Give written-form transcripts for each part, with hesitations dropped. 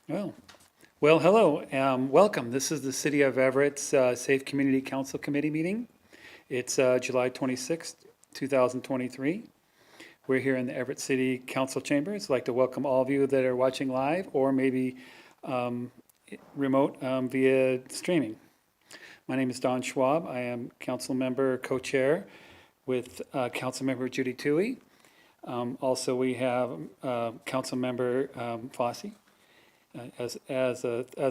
Well, hello. Welcome. This is the City of Everett's Safe Community Council Committee meeting. It's July 26th, 2023. We're here in the Everett City Council chambers. I'd like to welcome all of you that are watching live or maybe remote via streaming. My name is Don Schwab. I am council member co-chair with council member Judy Toohey. Also, we have council member Fossey as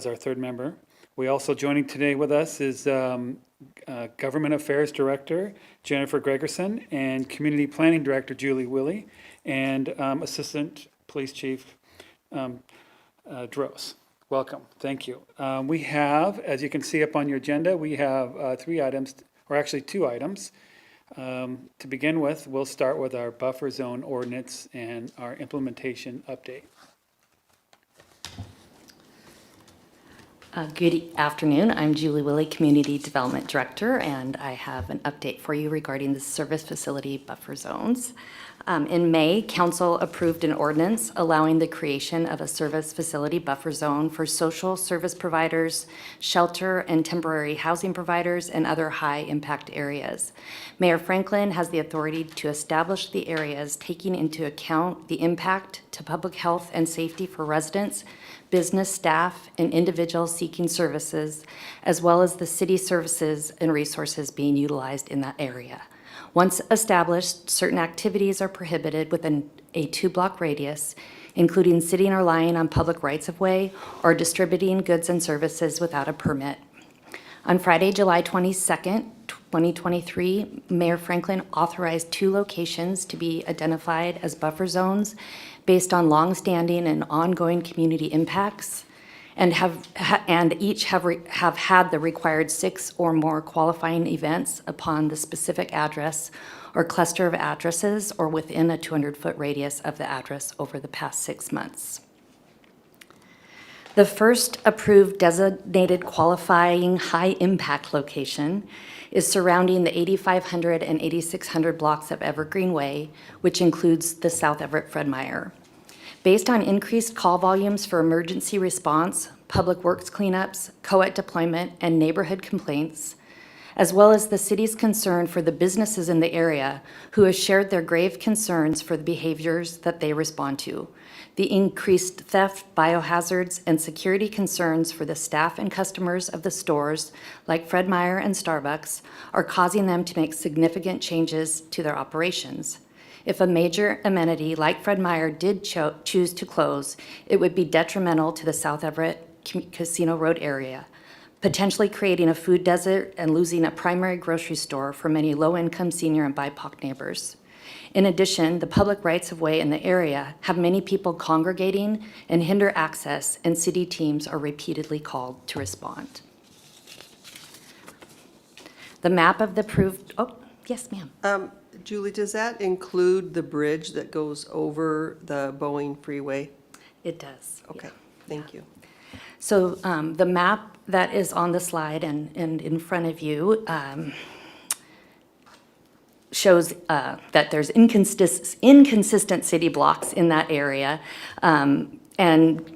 our third member. We also joining today with us is Government Affairs Director Jennifer Gregerson and Community Planning Director Julie Willie and Assistant Police Chief Dross. Welcome. Thank you. We have, as you can see up on your agenda, we have three items, or actually two items. To begin with, we'll start with our buffer zone ordinance and our implementation update. Good afternoon. I'm Julie Willie, Community Development Director, and I have an update for you regarding the service facility buffer zones. In May, Council approved an ordinance allowing the creation of a service facility buffer zone for social service providers, shelter and temporary housing providers, and other high-impact areas. Mayor Franklin has the authority to establish the areas, taking into account the impact to public health and safety for residents, business staff, and individuals seeking services, as well as the city services and resources being utilized in that area. Once established, certain activities are prohibited within a 2-block radius, including sitting or lying on public rights-of-way or distributing goods and services without a permit. On Friday, July 22nd, 2023, Mayor Franklin authorized 2 locations to be identified as buffer zones based on longstanding and ongoing community impacts, and each have had the required 6 or more qualifying events upon the specific address or cluster of addresses or within a 200-foot radius of the address over the past 6 months. The first approved designated qualifying high-impact location is surrounding the 8500 and 8600 blocks of Evergreen Way, which includes the South Everett Fred Meyer. Based on increased call volumes for emergency response, public works cleanups, co-ed deployment, and neighborhood complaints, as well as the city's concern for the businesses in the area who have shared their grave concerns for the behaviors that they respond to, the increased theft, biohazards, and security concerns for the staff and customers of the stores like Fred Meyer and Starbucks are causing them to make significant changes to their operations. If a major amenity like Fred Meyer did choose to close, it would be detrimental to the South Everett Casino Road area, potentially creating a food desert and losing a primary grocery store for many low-income senior and BIPOC neighbors. In addition, the public rights-of-way in the area have many people congregating and hinder access, and city teams are repeatedly called to respond. The map of the approved, oh, yes, ma'am. Julie, does that include the bridge that goes over the Boeing Freeway? It does. Okay, thank you. So the map that is on the slide and in front of you shows that there's inconsistent city blocks in that area and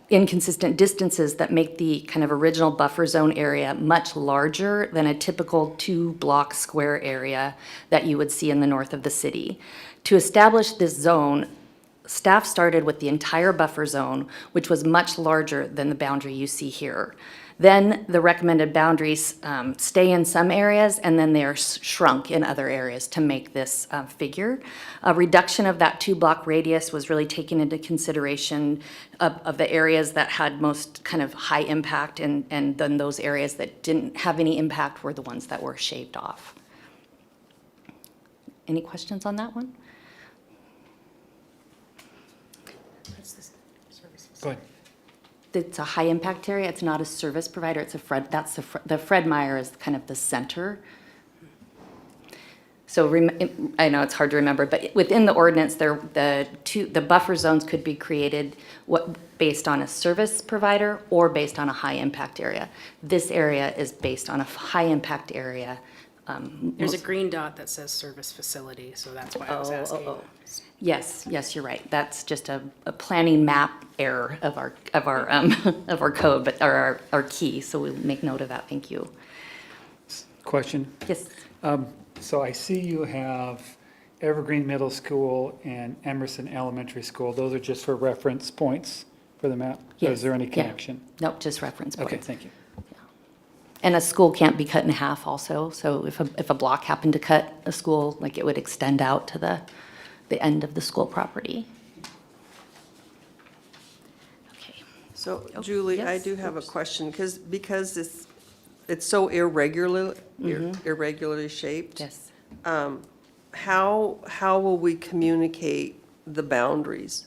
inconsistent distances that make the kind of original buffer zone area much larger than a typical 2-block square area that you would see in the north of the city. To establish this zone, staff started with the entire buffer zone, which was much larger than the boundary you see here. Then the recommended boundaries stay in some areas, and then they are shrunk in other areas to make this figure. A reduction of that 2-block radius was really taken into consideration of the areas that had most kind of high impact, and then those areas that didn't have any impact were the ones that were shaved off. Any questions on that one? Go ahead. It's a high impact area. It's not a service provider. It's the Fred Meyer is kind of the center. So I know it's hard to remember, but within the ordinance, the buffer zones could be created based on a service provider or based on a high impact area. This area is based on a high impact area There's a green dot that says service facility, so that's why I was asking. Yes, yes, you're right. That's just a planning map error of our, of our code, but, or our key, so we'll make note of that. Thank you. Question? Yes. So I see you have Evergreen Middle School and Emerson Elementary School. Those are just for reference points for the map? Or Yes, is there any yeah. connection? Nope, just reference Okay, points. thank you. And a school can't be cut in half also, so if a block happened to cut a school, like it would extend out to the end of the school property. Okay. So Oh, Julie, I yes. do have a question, because it's so irregularly shaped. Yes. How will we communicate the boundaries?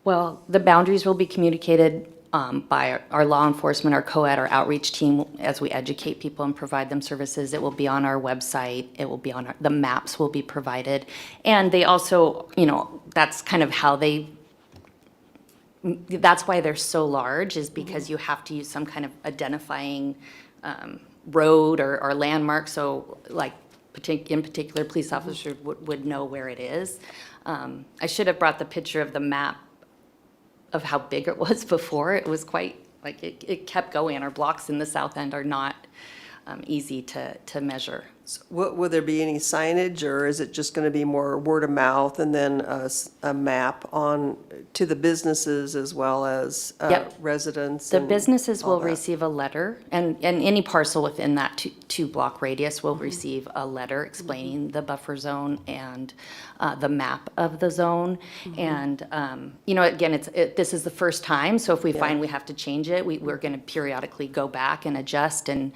Well, the boundaries will be communicated by our law enforcement, our co-ed, our outreach team as we educate people and provide them services. It will be on our website. It will be on the maps will be provided. And they also, that's kind of how that's why they're so large, is because you have to use some kind of identifying road or landmark. So like in particular, police officers would know where it is. I should have brought the picture of the map of how big it was before. It was quite, like, it kept going. Our blocks in the south end are not easy to measure. Will there be any signage, or is it just going to be more word of mouth and then a map on to the businesses as well as Yep. residents? The and businesses all will that? receive a letter, and any parcel within that two-block radius will receive a letter explaining the buffer zone and the map of the zone. And, again, this is the first time, so if we find we have to change it, we're going to periodically go back and adjust and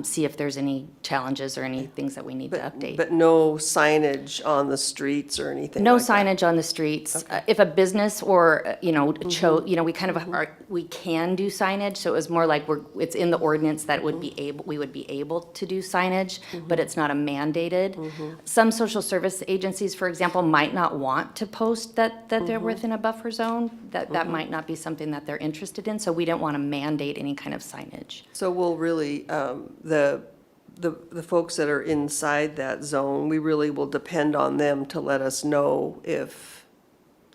see if there's any challenges or any things that we need to update. But no signage on the streets or anything No like that? signage on the streets. If a business or, we kind of we can do signage, so it was more like it's in the ordinance that we would be able to do signage, but it's not a mandated. Some social service agencies, for example, might not want to post that they're within a buffer zone. That might not be something that they're interested in, so we don't want to mandate any kind of signage. So we'll really, the folks that are inside that zone, we really will depend on them to let us know if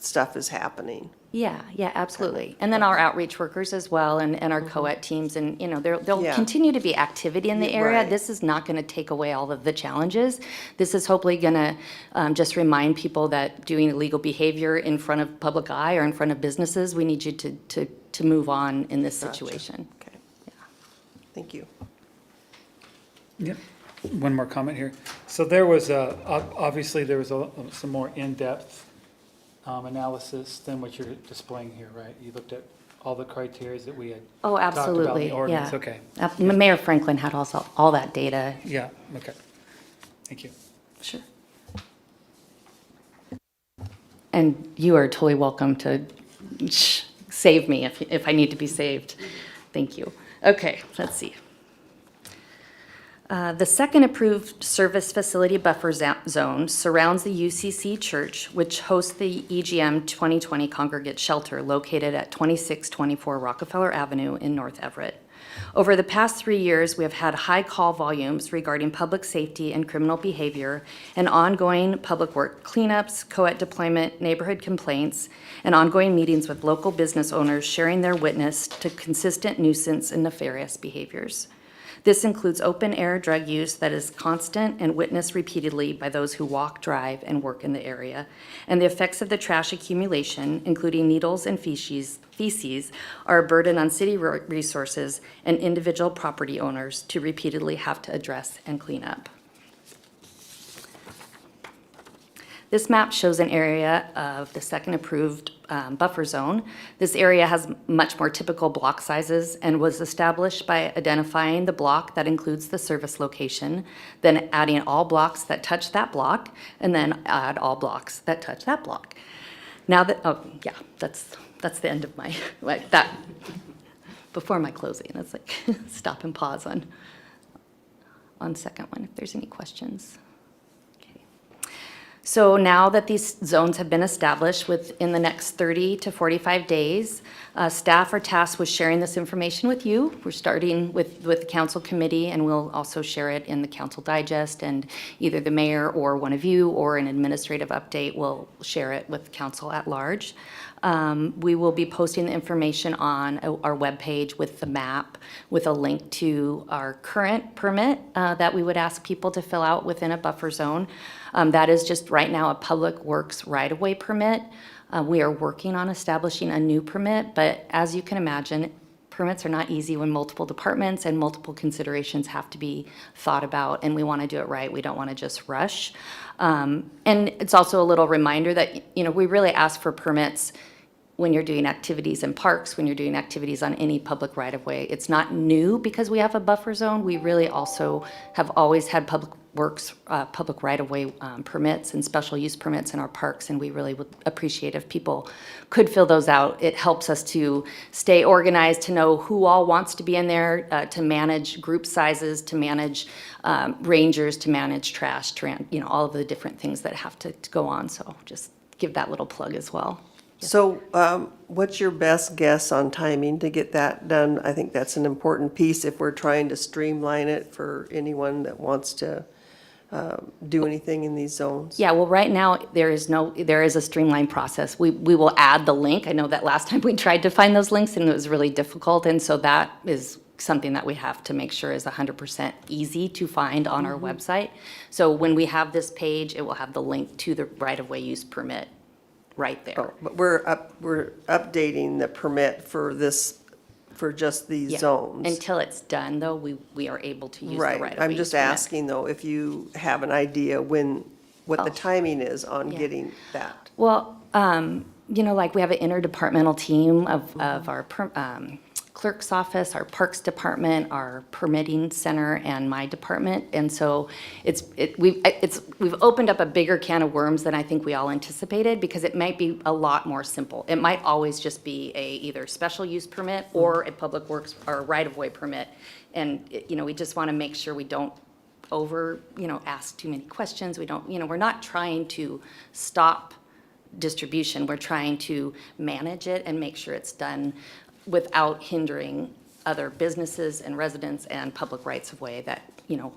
stuff is happening. Yeah, absolutely. And then our outreach workers as well, and our co-ed teams, and, there'll Yeah. continue to be activity in the area. Right. This is not going to take away all of the challenges. This is hopefully going to just remind people that doing illegal behavior in front of public eye or in front of businesses, we need you to move on in this Gotcha. situation. Okay. Thank you. Yep. One more comment here. So there was obviously there was some more in-depth analysis than what you're displaying here, right? You looked at all the criteria that we had Oh, talked about in absolutely, the ordinance. yeah. Okay. Mayor Franklin had also all that data. Yeah, okay. Thank you. Sure. And you are totally welcome to save me if I need to be saved. Thank you. Okay, let's see. The second approved service facility buffer zone surrounds the UCC Church, which hosts the EGM 2020 Congregate Shelter located at 2624 Rockefeller Avenue in North Everett. Over the past 3 years, we have had high call volumes regarding public safety and criminal behavior and ongoing public work cleanups, co-ed deployment, neighborhood complaints, and ongoing meetings with local business owners sharing their witness to consistent nuisance and nefarious behaviors. This includes open-air drug use that is constant and witnessed repeatedly by those who walk, drive, and work in the area. And the effects of the trash accumulation, including needles and feces, are a burden on city resources and individual property owners to repeatedly have to address and clean up. This map shows an area of the second approved buffer zone. This area has much more typical block sizes and was established by identifying the block that includes the service location, then adding all blocks that touch that block, and then add all blocks that touch that block. Now that, that's the end of my, before my closing. That's like stop and pause on second one if there's any questions. So now that these zones have been established within the next 30 to 45 days, staff are tasked with sharing this information with you. We're starting with the council committee, and we'll also share it in the council digest, and either the mayor or one of you or an administrative update will share it with council at large. We will be posting the information on our webpage with the map, with a link to our current permit that we would ask people to fill out within a buffer zone. That is just right now a public works right-of-way permit. We are working on establishing a new permit, but as you can imagine, permits are not easy when multiple departments and multiple considerations have to be thought about, and we want to do it right. We don't want to just rush. And it's also a little reminder that, we really ask for permits when you're doing activities in parks, when you're doing activities on any public right-of-way. It's not new because we have a buffer zone. We really also have always had public works, public right-of-way permits and special use permits in our parks, and we really would appreciate if people could fill those out. It helps us to stay organized, to know who all wants to be in there, to manage group sizes, to manage rangers, to manage trash, all of the different things that have to go on. So just give that little plug as well. So what's your best guess on timing to get that done? I think that's an important piece if we're trying to streamline it for anyone that wants to do anything in these zones. Yeah, well, right now, there is a streamlined process. We will add the link. I know that last time we tried to find those links and it was really difficult, and so that is something that we have to make sure is 100% easy to find on our website. So when we have this page, it will have the link to the right-of-way use permit right there. Oh, but we're updating the permit for just these Yeah. zones. Until it's done, though, we are able to use the right-of-way Right, I'm just use permit. asking though, if you have an idea what the timing is on Yeah. getting that. Well, like we have an interdepartmental team of our clerk's office, our parks department, our permitting center, and my department. And so we've opened up a bigger can of worms than I think we all anticipated, because it might be a lot more simple. It might always just be either special use permit or a public works or right-of-way permit. And, we just want to make sure we don't ask too many questions. We don't, we're not trying to stop distribution. We're trying to manage it and make sure it's done without hindering other businesses and residents and public rights of way that,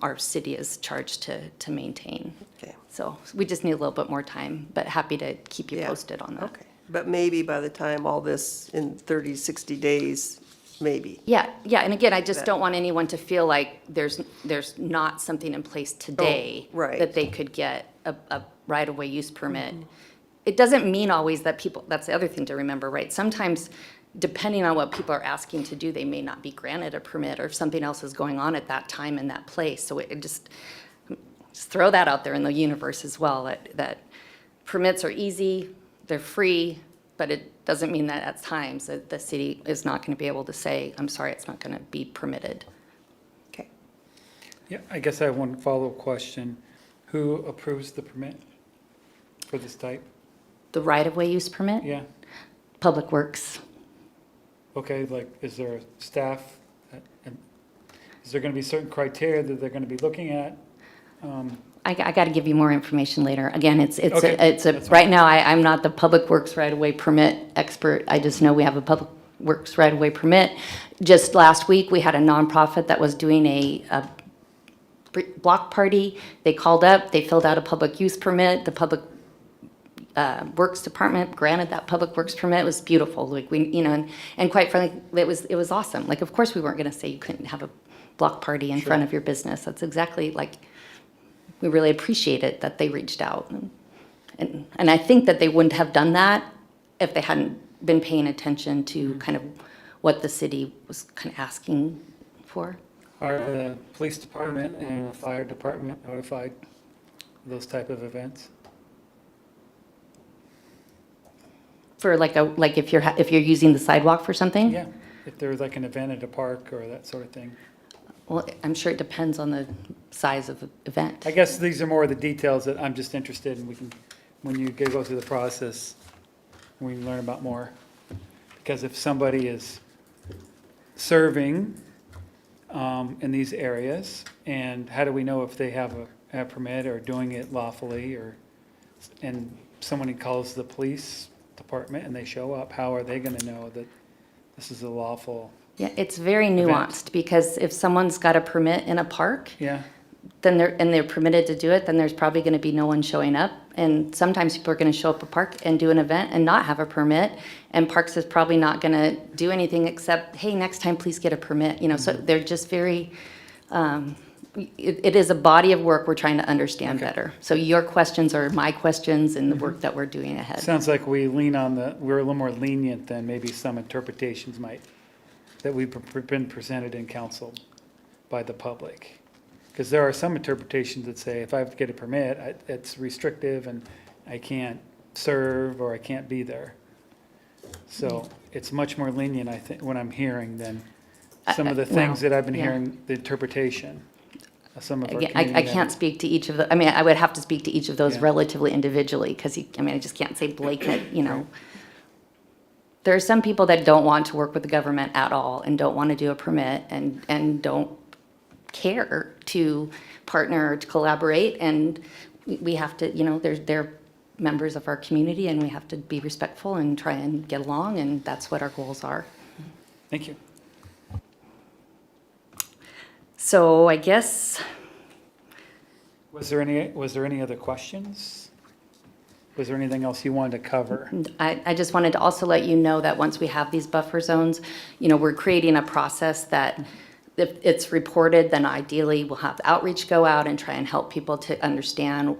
our city is charged to maintain. Okay. So we just need a little bit more time, but happy to keep you Yeah. posted on that. Okay, but maybe by the time all this in 30, 60 days, maybe. Yeah, and again, I just don't want anyone to feel like there's not something in place today right. that they could get a right-of-way use permit. It doesn't mean always that people, that's the other thing to remember, right? Sometimes, depending on what people are asking to do, they may not be granted a permit, or if something else is going on at that time in that place. So it just throw that out there in the universe as well, that permits are easy, they're free, but it doesn't mean that at times that the city is not going to be able to say, I'm sorry, it's not going to be permitted. Okay. Yeah, I guess I have one follow-up question. Who approves the permit for this type? The right-of-way use permit? Yeah, Public Works. okay, is there a staff? And is there going to be certain criteria that they're going to be looking at? I got to give you more information later. Again, Okay, that's fine. right now, I'm not the Public Works right-of-way permit expert. I just know we have a Public Works right-of-way permit. Just last week, we had a nonprofit that was doing a block party. They called up, they filled out a public use permit. The Public Works Department granted that Public Works permit. It was beautiful. Like and quite frankly, it was awesome. Like, of course, we weren't going to say you couldn't have a block party in front of your business. That's exactly we really appreciate it that they reached out. And I think that they wouldn't have done that if they hadn't been paying attention to kind of what the city was kind of asking for. Are the police department and the fire department notified of those type of events? For if you're using the sidewalk for something? Yeah, if there's an event at a park or that sort of thing. Well, I'm sure it depends on the size of the event. I guess these are more the details that I'm just interested in. When you go through the process, we can learn about more. Because if somebody is serving in these areas, and how do we know if they have a permit or doing it lawfully, or and someone calls the police department and they show up, how are they gonna know that this is a lawful? Yeah, it's very Event. nuanced, because if someone's got a permit in a park, Yeah, then they're permitted to do it, then there's probably gonna be no one showing up. And sometimes people are gonna show up a park and do an event and not have a permit, and Parks is probably not gonna do anything except, hey, next time, please get a permit, so they're just very, it is a body of work we're trying to understand better. So your questions are my questions and the work that we're doing ahead. sounds like we're a little more lenient than maybe some interpretations that we've been presented in council by the public. Because there are some interpretations that say, if I have to get a permit, it's restrictive and I can't serve or I can't be there. So it's much more lenient, I think, what I'm hearing than some of the things that I've been yeah. hearing, the interpretation of some of our Again, community I can't members. speak to each of the, I would have to speak to each of those Yeah. relatively individually, because I just can't say blanket. There are some people that don't want to work with the government at all and don't want to do a permit and don't care to partner or to collaborate, and we have to, they're members of our community, and we have to be respectful and try and get along, and that's what our goals are. Thank you. So I guess, Was there any other questions? Was there anything else you wanted to cover? I just wanted to also let you know that once we have these buffer zones, we're creating a process that if it's reported, then ideally we'll have outreach go out and try and help people to understand,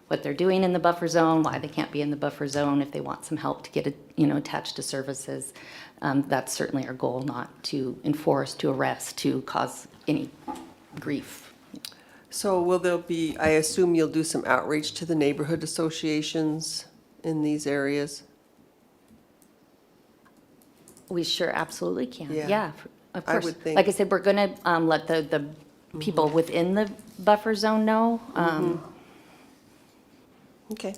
what they're doing in the buffer zone, why they can't be in the buffer zone, if they want some help to get it, attached to services. That's certainly our goal, not to enforce, to arrest, to cause any grief. So will there be, I assume you'll do some outreach to the neighborhood associations in these areas? We sure absolutely can. Yeah. Yeah, of I course. would think- Like I said, we're gonna let the people within the buffer zone know. Okay.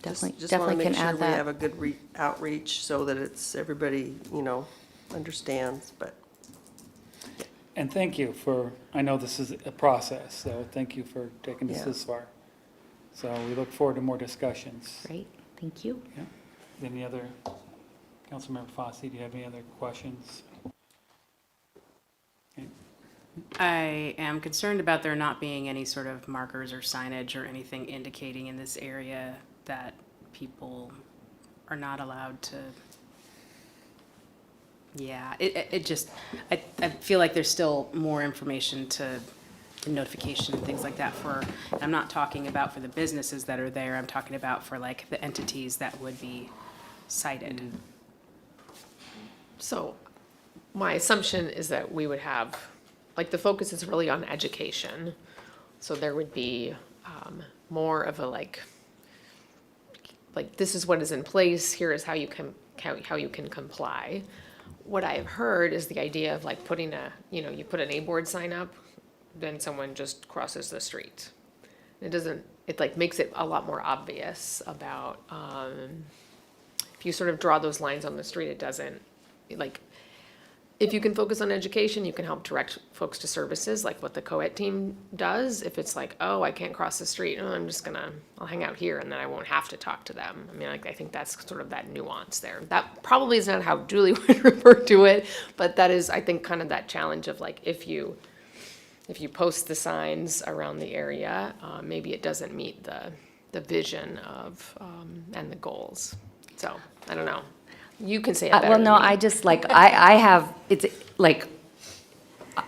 Definitely, Just want to definitely can make sure add we have that. a good outreach so that it's, everybody, understands, but. And thank you I know this is a process, so thank you for taking this Yeah. this far. So we look forward to more discussions. Great, thank you. Yeah. Any other, Councilmember Fossey, do you have any other questions? Okay. I am concerned about there not being any sort of markers or signage or anything indicating in this area that people are not allowed to. Yeah, it just, I feel like there's still more information to notification and things like that I'm not talking about for the businesses that are there, I'm talking about for like the entities that would be cited. So my assumption is that we would have, the focus is really on education. So there would be more of a like this is what is in place, here is how you can comply. What I've heard is the idea of putting you put an A-board sign up, then someone just crosses the street. It makes it a lot more obvious about, if you sort of draw those lines on the street, it doesn't, if you can focus on education, you can help direct folks to services, like what the co-ed team does. If it's oh, I can't cross the street, I'll hang out here and then I won't have to talk to them. I think that's sort of that nuance there. That probably is not how Julie would refer to it, but that is, I think, kind of that challenge of if you post the signs around the area, maybe it doesn't meet the vision of, and the goals. So, I don't know. You can say it better Well, than no, me. I just I have, it's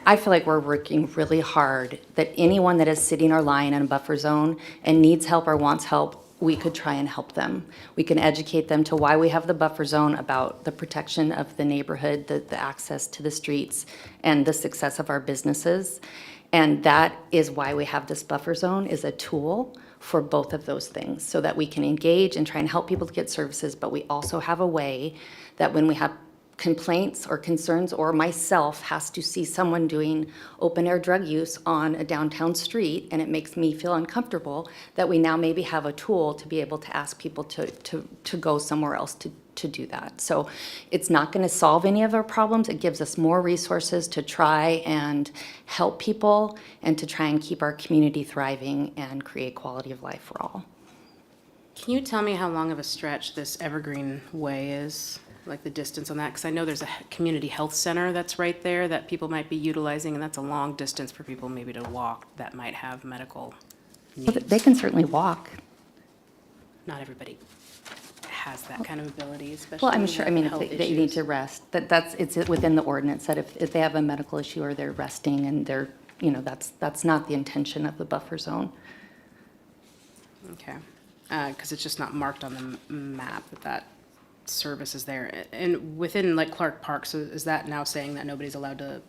I feel like we're working really hard that anyone that is sitting or lying in a buffer zone and needs help or wants help, we could try and help them. We can educate them to why we have the buffer zone, about the protection of the neighborhood, the access to the streets, and the success of our businesses. And that is why we have this buffer zone, is a tool for both of those things, so that we can engage and try and help people to get services, but we also have a way that when we have complaints or concerns, or myself has to see someone doing open-air drug use on a downtown street, and it makes me feel uncomfortable, that we now maybe have a tool to be able to ask people to go somewhere else to do that. So it's not going to solve any of our problems. It gives us more resources to try and help people and to try and keep our community thriving and create quality of life for all. Can you tell me how long of a stretch this Evergreen Way is? Like the distance on that? Because I know there's a community health center that's right there that people might be utilizing, and that's a long distance for people maybe to walk that might have medical Well, needs. they can certainly walk. Not everybody has that kind of ability, especially Well, I'm with sure, I mean, if health they need issues. to rest, it's within the ordinance that if they have a medical issue or they're resting and they're, that's not the intention of the buffer zone. Okay, because it's just not marked on the map that service is there. And within like Clark Park, so is that now saying that nobody's allowed to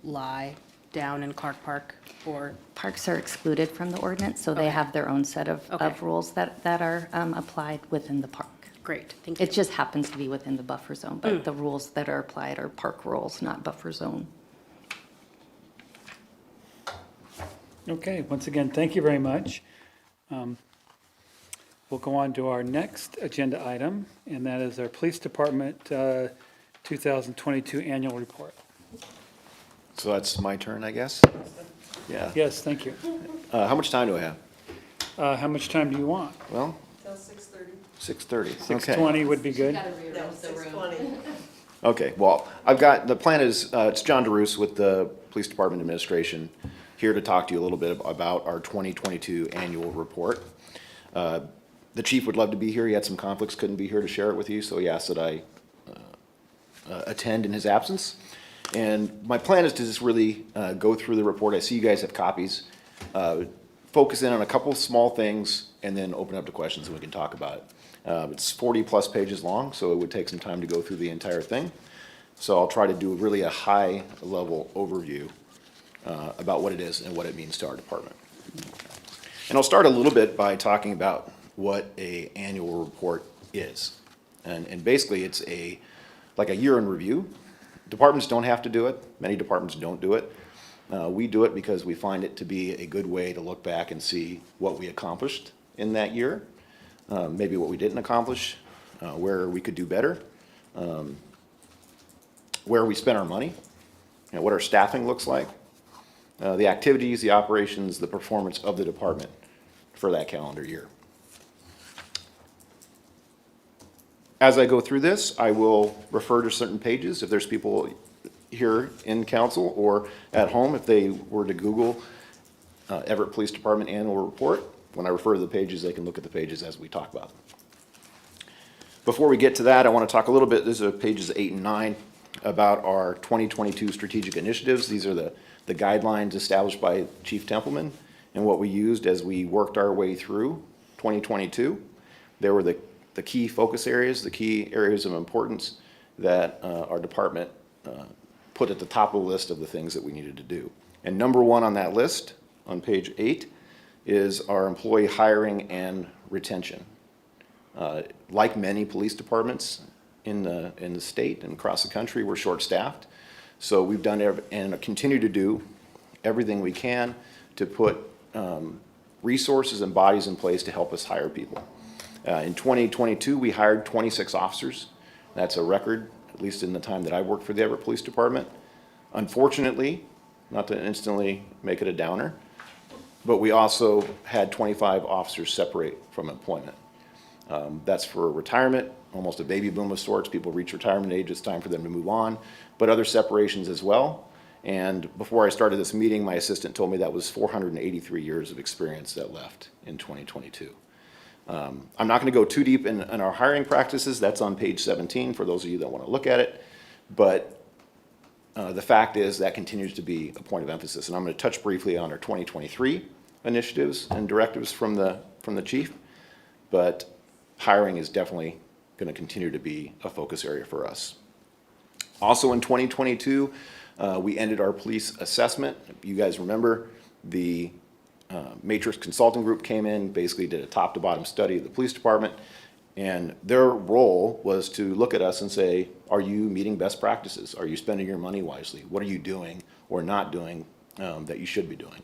lie down in Clark Park? Or, Parks are excluded from the ordinance, so they Okay. have their own set of Okay. rules that are applied within the park. great, thank you. It just happens to be within the buffer zone, but the rules that are applied are park rules, not buffer zone. Okay, once again, thank you very much. We'll go on to our next agenda item, and that is our Police Department 2022 Annual Report. So that's my turn, I guess? Yeah. Yes, thank you. How much time do I have? How much time do you want? Well, Till 6:30. 6:30. 6:20 would be good. No, 6:20. Okay, well, the plan is, it's John DeRoos with the Police Department Administration, here to talk to you a little bit about our 2022 annual report. The chief would love to be here. He had some conflicts, couldn't be here to share it with you, so he asked that I attend in his absence. And my plan is to just really go through the report. I see you guys have copies. Focus in on a couple small things and then open up to questions and we can talk about it. It's 40-plus pages long, so it would take some time to go through the entire thing. So I'll try to do really a high-level overview about what it is and what it means to our department. And I'll start a little bit by talking about what a annual report is. And basically, it's like a year in review. Departments don't have to do it. Many departments don't do it. We do it because we find it to be a good way to look back and see what we accomplished in that year, maybe what we didn't accomplish, where we could do better, where we spent our money, what our staffing looks like, the activities, the operations, the performance of the department for that calendar year. As I go through this, I will refer to certain pages. If there's people here in council or at home, if they were to Google Everett Police Department Annual Report, when I refer to the pages, they can look at the pages as we talk about them. Before we get to that, I want to talk a little bit, these are pages 8 and 9, about our 2022 strategic initiatives. These are the guidelines established by Chief Templeman and what we used as we worked our way through 2022. There were the key focus areas, the key areas of importance that our department put at the top of the list of the things that we needed to do. And number one on that list, on page 8, is our employee hiring and retention. Like many police departments in the state and across the country, we're short-staffed. So we've done and continue to do everything we can to put resources and bodies in place to help us hire people. In 2022, we hired 26 officers. That's a record, at least in the time that I worked for the Everett Police Department. Unfortunately, not to instantly make it a downer, but we also had 25 officers separate from employment. That's for retirement, almost a baby boom of sorts. People reach retirement age, it's time for them to move on, but other separations as well. And before I started this meeting, my assistant told me that was 483 years of experience that left in 2022. I'm not going to go too deep in our hiring practices. That's on page 17 for those of you that want to look at it. But the fact is that continues to be a point of emphasis. And I'm going to touch briefly on our 2023 initiatives and directives from the chief. But hiring is definitely going to continue to be a focus area for us. Also in 2022, we ended our police assessment. You guys remember the Matrix Consulting Group came in, basically did a top-to-bottom study of the police department, And their role was to look at us and say, are you meeting best practices? Are you spending your money wisely? What are you doing or not doing that you should be doing?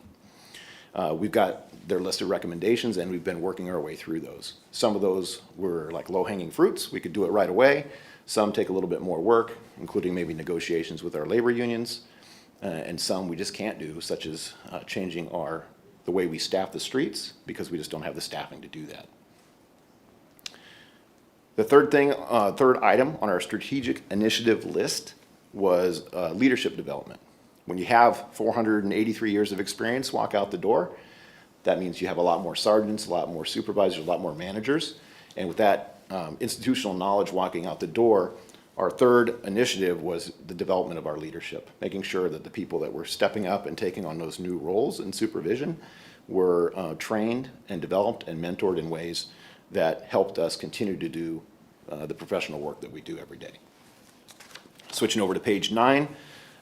We've got their list of recommendations, and we've been working our way through those. Some of those were like low-hanging fruits. We could do it right away. Some take a little bit more work, including maybe negotiations with our labor unions, and some we just can't do, such as changing the way we staff the streets, because we just don't have the staffing to do that. The third item on our strategic initiative list was leadership development. When you have 483 years of experience walk out the door, that means you have a lot more sergeants, a lot more supervisors, a lot more managers. And with that institutional knowledge walking out the door, our third initiative was the development of our leadership, making sure that the people that were stepping up and taking on those new roles in supervision were trained and developed and mentored in ways that helped us continue to do the professional work that we do every day. Switching over to page 9,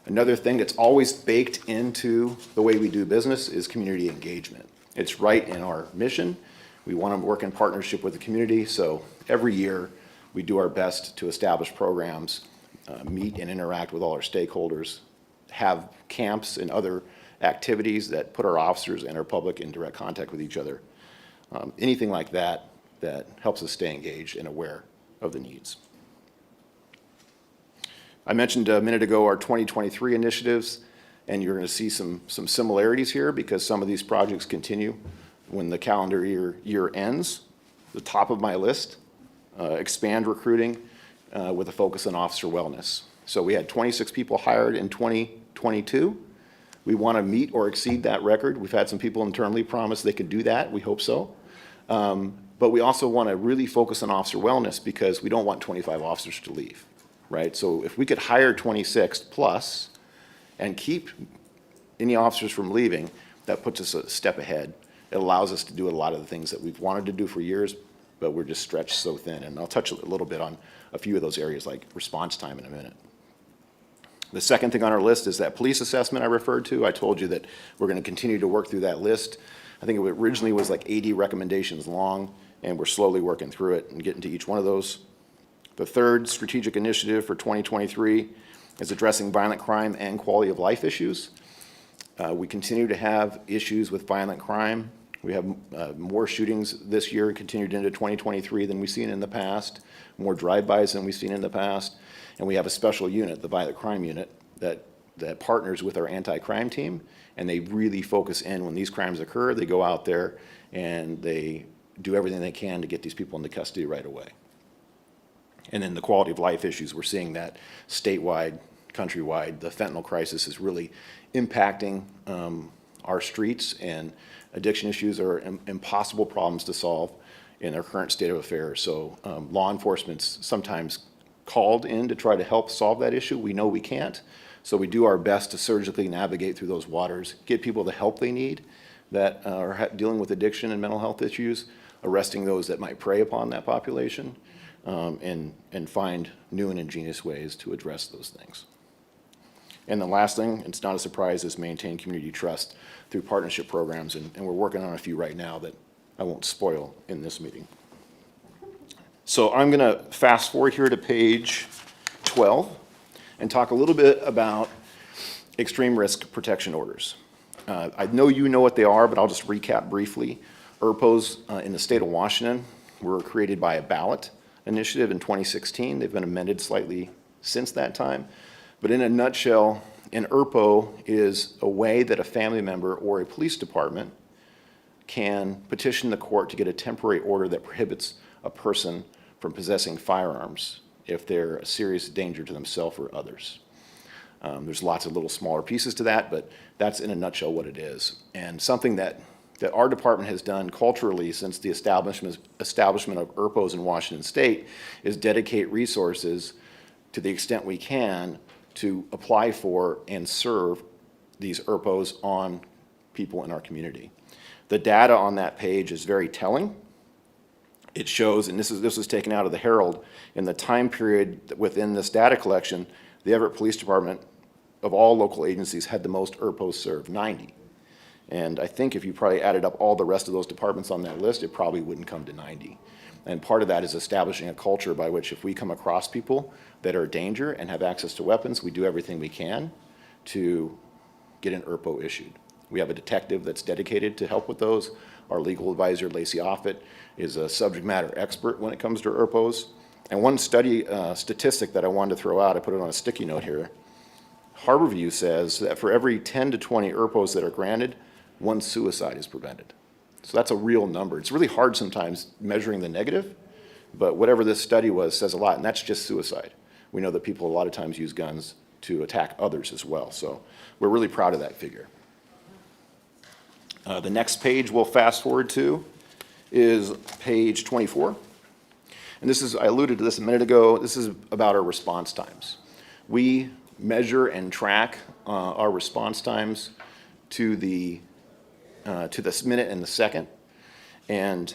another thing that's always baked into the way we do business is community engagement. It's right in our mission. We want to work in partnership with the community, so every year we do our best to establish programs, meet and interact with all our stakeholders, have camps and other activities that put our officers and our public in direct contact with each other. Anything like that that helps us stay engaged and aware of the needs. I mentioned a minute ago our 2023 initiatives, and you're going to see some similarities here because some of these projects continue when the calendar year ends. The top of my list, expand recruiting with a focus on officer wellness. So we had 26 people hired in 2022. We want to meet or exceed that record. We've had some people internally promise they could do that. We hope so. But we also want to really focus on officer wellness because we don't want 25 officers to leave, right? So if we could hire 26 plus and keep any officers from leaving, that puts us a step ahead. It allows us to do a lot of the things that we've wanted to do for years, but we're just stretched so thin. And I'll touch a little bit on a few of those areas like response time in a minute. The second thing on our list is that police assessment I referred to. I told you that we're going to continue to work through that list. I think it originally was like 80 recommendations long, and we're slowly working through it and getting to each one of those. The third strategic initiative for 2023 is addressing violent crime and quality of life issues. We continue to have issues with violent crime. We have more shootings this year continued into 2023 than we've seen in the past, more drive-bys than we've seen in the past. And we have a special unit, the violent crime unit, that partners with our anti-crime team, and they really focus in when these crimes occur. They go out there and they do everything they can to get these people into custody right away. And then the quality of life issues, we're seeing that statewide, countrywide. The fentanyl crisis is really impacting our streets, and addiction issues are impossible problems to solve in our current state of affairs. So law enforcement's sometimes called in to try to help solve that issue. We know we can't, so we do our best to surgically navigate through those waters, get people the help they need that are dealing with addiction and mental health issues, arresting those that might prey upon that population, and find new and ingenious ways to address those things. And the last thing, it's not a surprise, is maintain community trust through partnership programs, and we're working on a few right now that I won't spoil in this meeting. So I'm going to fast forward here to page 12 and talk a little bit about extreme risk protection orders. I know you know what they are, but I'll just recap briefly. ERPOs in the state of Washington were created by a ballot initiative in 2016. They've been amended slightly since that time. But in a nutshell, an ERPO is a way that a family member or a police department can petition the court to get a temporary order that prohibits a person from possessing firearms if they're a serious danger to themselves or others. There's lots of little smaller pieces to that, but that's in a nutshell what it is. And something that our department has done culturally since the establishment of ERPOs in Washington State is dedicate resources to the extent we can to apply for and serve these ERPOs on people in our community. The data on that page is very telling. It shows, and this was taken out of the Herald, in the time period within this data collection, the Everett Police Department of all local agencies had the most ERPOs served, 90. And I think if you probably added up all the rest of those departments on that list, it probably wouldn't come to 90. And part of that is establishing a culture by which if we come across people that are a danger and have access to weapons, we do everything we can to get an ERPO issued. We have a detective that's dedicated to help with those. Our legal advisor, Lacey Offit, is a subject matter expert when it comes to ERPOs. And one study statistic that I wanted to throw out, I put it on a sticky note here. Harborview says that for every 10 to 20 ERPOs that are granted, one suicide is prevented. So that's a real number. It's really hard sometimes measuring the negative, but whatever this study was says a lot, and that's just suicide. We know that people a lot of times use guns to attack others as well, so we're really proud of that figure. The next page we'll fast forward to is page 24. And this is, I alluded to this a minute ago, this is about our response times. We measure and track our response times to the minute and the second. And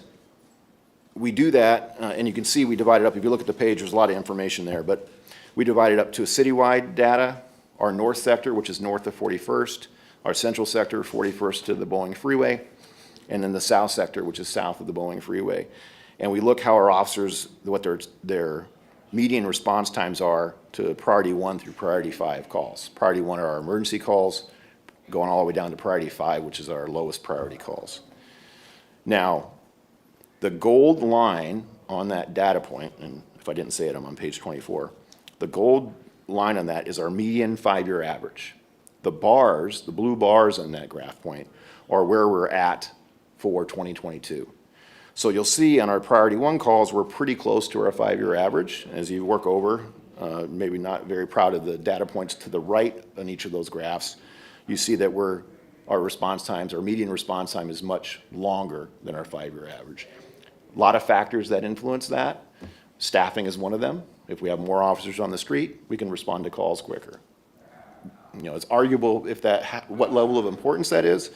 we do that, and you can see we divide it up. If you look at the page, there's a lot of information there, but we divide it up to a citywide data, our north sector, which is north of 41st, our central sector, 41st to the Boeing Freeway, and then the south sector, which is south of the Boeing Freeway. And we look how our officers, what their median response times are to priority 1 through priority 5 calls. Priority 1 are our emergency calls, going all the way down to priority 5, which is our lowest priority calls. Now, the gold line on that data point, and if I didn't say it, I'm on page 24, the gold line on that is our median 5-year average. The bars, the blue bars on that graph point, are where we're at for 2022. So you'll see on our priority 1 calls, we're pretty close to our 5-year average. As you work over, maybe not very proud of the data points to the right on each of those graphs, you see that our response times, our median response time is much longer than our 5-year average. A lot of factors that influence that. Staffing is one of them. If we have more officers on the street, we can respond to calls quicker. You know, it's arguable if what level of importance that is,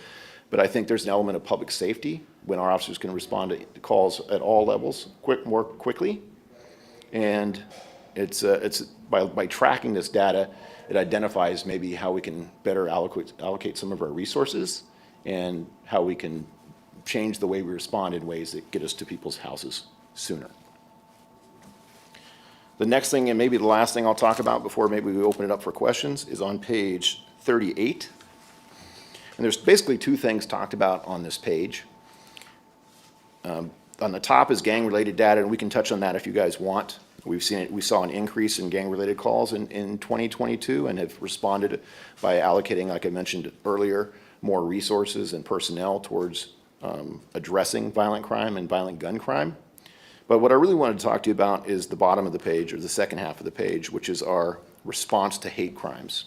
but I think there's an element of public safety when our officers can respond to calls at all levels more quickly. And it's by tracking this data, it identifies maybe how we can better allocate some of our resources and how we can change the way we respond in ways that get us to people's houses sooner. The next thing, and maybe the last thing I'll talk about before maybe we open it up for questions, is on page 38. And there's basically 2 things talked about on this page. On the top is gang-related data, and we can touch on that if you guys want. We've seen it. We saw an increase in gang-related calls in 2022 and have responded by allocating, like I mentioned earlier, more resources and personnel towards addressing violent crime and violent gun crime. But what I really wanted to talk to you about is the bottom of the page, or the second half of the page, which is our response to hate crimes.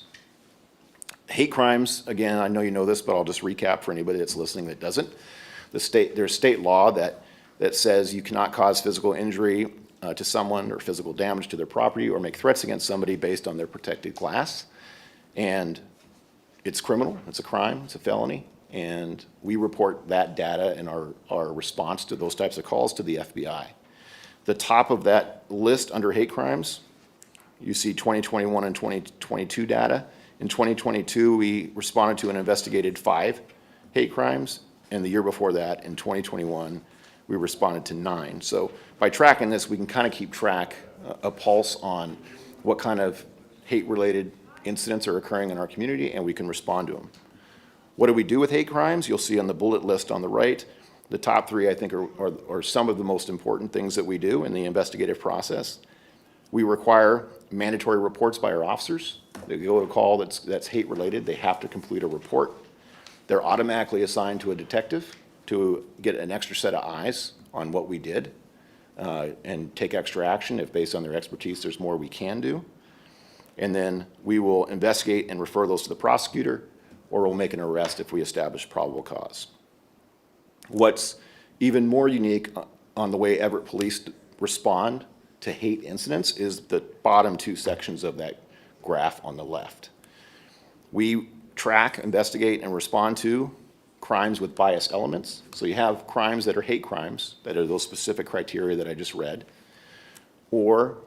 Hate crimes, again, I know you know this, but I'll just recap for anybody that's listening that doesn't. There's state law that says you cannot cause physical injury to someone or physical damage to their property or make threats against somebody based on their protected class. And it's criminal, it's a crime, it's a felony, and we report that data and our response to those types of calls to the FBI. The top of that list under hate crimes, you see 2021 and 2022 data. In 2022, we responded to and investigated 5 hate crimes, and the year before that, in 2021, we responded to 9. So by tracking this, we can kind of keep track, a pulse on what kind of hate-related incidents are occurring in our community, and we can respond to them. What do we do with hate crimes? You'll see on the bullet list on the right, the top 3, I think, are some of the most important things that we do in the investigative process. We require mandatory reports by our officers. They go to a call that's hate-related, they have to complete a report. They're automatically assigned to a detective to get an extra set of eyes on what we did and take extra action if, based on their expertise, there's more we can do. And then we will investigate and refer those to the prosecutor, or we'll make an arrest if we establish probable cause. What's even more unique on the way Everett Police respond to hate incidents is the bottom 2 sections of that graph on the left. We track, investigate, and respond to crimes with bias elements. So you have crimes that are hate crimes, that are those specific criteria that I just read, or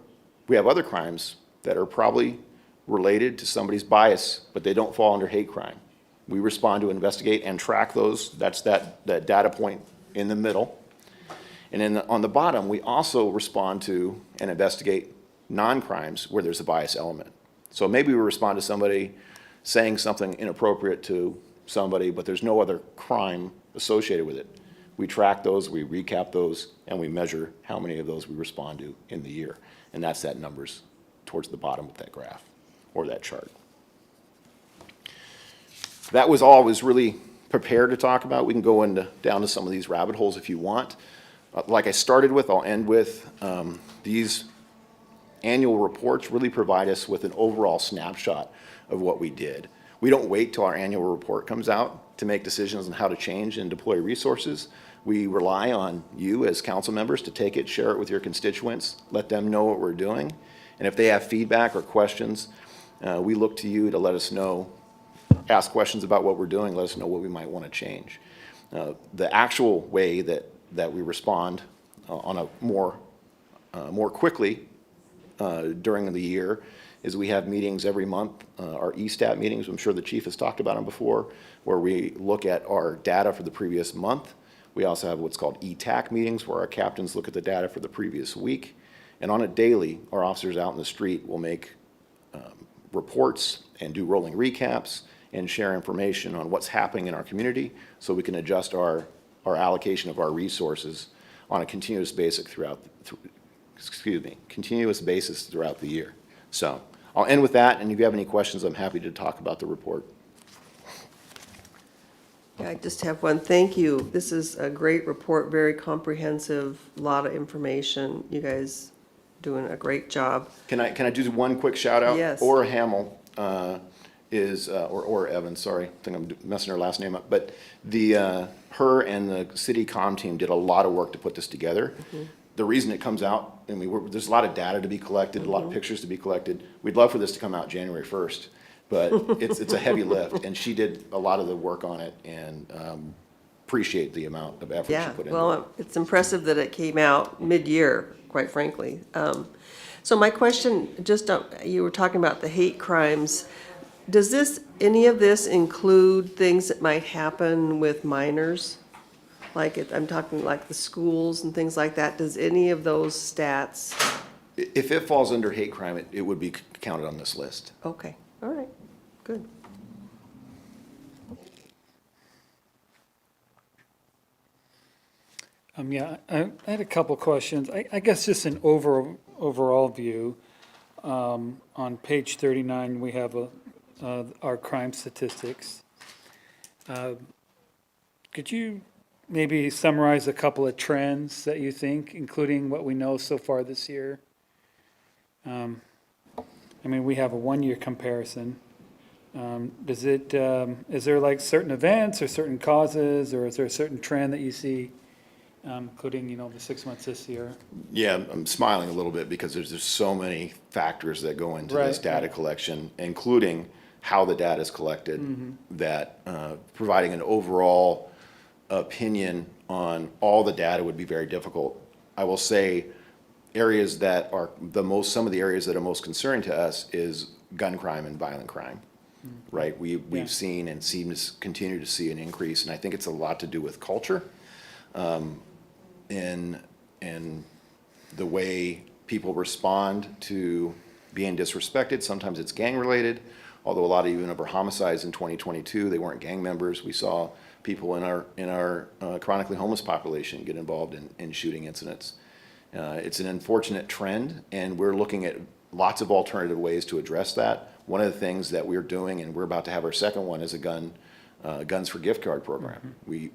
we have other crimes that are probably related to somebody's bias, but they don't fall under hate crime. We respond to, investigate, and track those. That's that data point in the middle. And then on the bottom, we also respond to and investigate non-crimes where there's a bias element. So maybe we respond to somebody saying something inappropriate to somebody, but there's no other crime associated with it. We track those, we recap those, and we measure how many of those we respond to in the year. And that's that numbers towards the bottom of that graph or that chart. That was all I was really prepared to talk about. We can go down to some of these rabbit holes if you want. Like I started with, I'll end with, these annual reports really provide us with an overall snapshot of what we did. We don't wait till our annual report comes out to make decisions on how to change and deploy resources. We rely on you as council members to take it, share it with your constituents, let them know what we're doing. And if they have feedback or questions, we look to you to let us know, ask questions about what we're doing, let us know what we might want to change. The actual way that we respond on a more quickly during the year is we have meetings every month, our ESTAT meetings. I'm sure the chief has talked about them before, where we look at our data for the previous month. We also have what's called ETAC meetings, where our captains look at the data for the previous week. And on a daily, our officers out in the street will make reports and do rolling recaps and share information on what's happening in our community so we can adjust our allocation of our resources on a continuous basis throughout the year. So I'll end with that, and if you have any questions, I'm happy to talk about the report. Yeah, I just have one. Thank you. This is a great report, very comprehensive, a lot of information. You guys doing a great job. Can I do one quick shout out? Yes. Ora Hamill or Evans, sorry, I think I'm messing her last name up, but her and the city comm team did a lot of work to put this together. The reason it comes out, there's a lot of data to be collected, a lot of pictures to be collected. We'd love for this to come out January 1st, but it's a heavy lift, and she did a lot of the work on it, and appreciate the amount of effort she Yeah, put into it. well, it's impressive that it came out mid-year, quite frankly. So my question, you were talking about the hate crimes. Does any of this include things that might happen with minors? I'm talking like the schools and things like that. Does any of those stats? If it falls under hate crime, it would be counted on this list. Okay, all right, good. Yeah, I had a couple questions. I guess just an overall view. On page 39, we have our crime statistics. Could you maybe summarize a couple of trends that you think, including what we know so far this year? We have a one-year comparison. Is there like certain events or certain causes, or is there a certain trend that you see, including, the 6 months this year? Yeah, I'm smiling a little bit because there's just so many factors that go into this Right. data collection, including how the data is collected, that providing an overall opinion on all the data would be very difficult. I will say areas that are some of the areas that are most concerning to us is gun crime and violent crime, right? We've seen and seem to continue to see an increase, and I think it's a lot to do with culture. In the way people respond to being disrespected. Sometimes it's gang related, although a lot of even of our homicides in 2022, they weren't gang members. We saw people in our chronically homeless population get involved in shooting incidents. It's an unfortunate trend, and we're looking at lots of alternative ways to address that. One of the things that we're doing, and we're about to have our second one, is a Guns for Gift Card program. We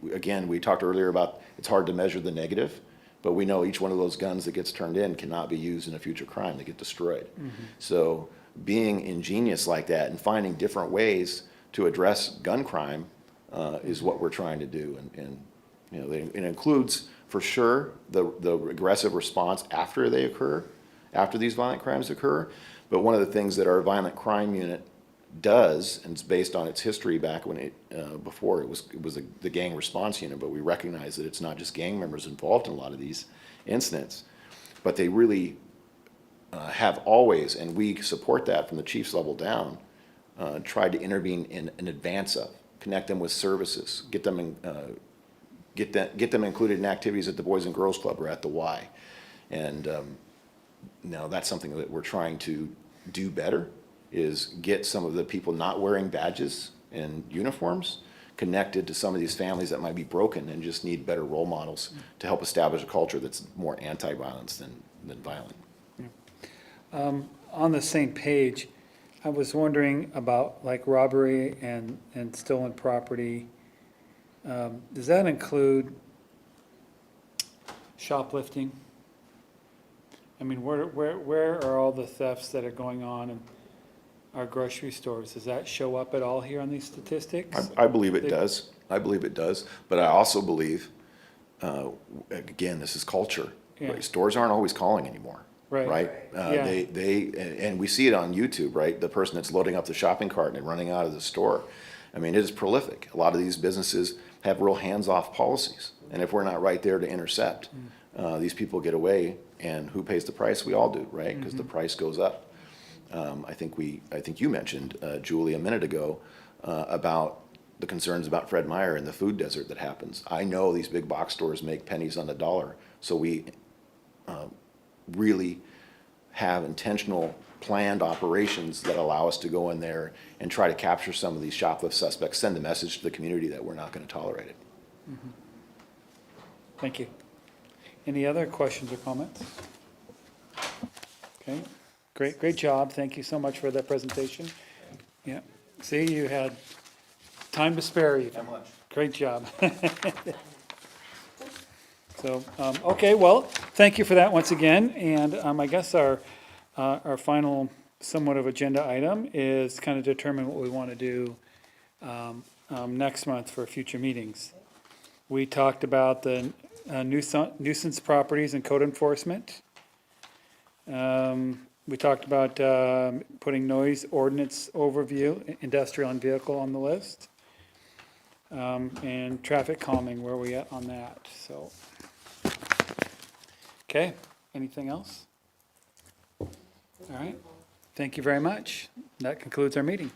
talked earlier about it's hard to measure the negative, but we know each one of those guns that gets turned in cannot be used in a future crime. They get destroyed. So being ingenious like that and finding different ways to address gun crime is what we're trying to do. And it includes, for sure, the aggressive response after they occur, after these violent crimes occur. But one of the things that our violent crime unit does, and it's based on its history back when before it was the gang response unit, but we recognize that it's not just gang members involved in a lot of these incidents, but they really have always, and we support that from the chief's level down, tried to intervene in advance of connect them with services, get them included in activities at the Boys and Girls Club or at the Y. And now that's something that we're trying to do better, is get some of the people not wearing badges and uniforms connected to some of these families that might be broken and just need better role models to help establish a culture that's more anti-violence than violent. On the same page, I was wondering about like robbery and stolen property. Does that include shoplifting? I mean, where are all the thefts that are going on in our grocery stores? Does that show up at all here on these statistics? I believe it does. I believe it does. But I also believe, again, this is culture. Yeah. Right? Stores aren't always calling anymore. Right. Right? Yeah. And we see it on YouTube, right? The person that's loading up the shopping cart and running out of the store. I mean, it is prolific. A lot of these businesses have real hands-off policies. And if we're not right there to intercept, these people get away, and who pays the price? We all do, right? Because the price goes up. I think you mentioned, Julie, a minute ago, about the concerns about Fred Meyer and the food desert that happens. I know these big box stores make pennies on the dollar, so we really have intentional planned operations that allow us to go in there and try to capture some of these shoplift suspects, send the message to the community that we're not going to tolerate it. Thank you. Any other questions or comments? Okay, great job. Thank you so much for that presentation. Yeah, see, you had time to spare even. How much? Great job. So, okay, well, thank you for that once again. And I guess our final somewhat of agenda item is kind of determine what we want to do next month for future meetings. We talked about the nuisance properties and code enforcement. We talked about putting noise ordinance overview, industrial and vehicle on the list. And traffic calming, where are we at on that? So, okay, anything else? All right, thank you very much. That concludes our meeting.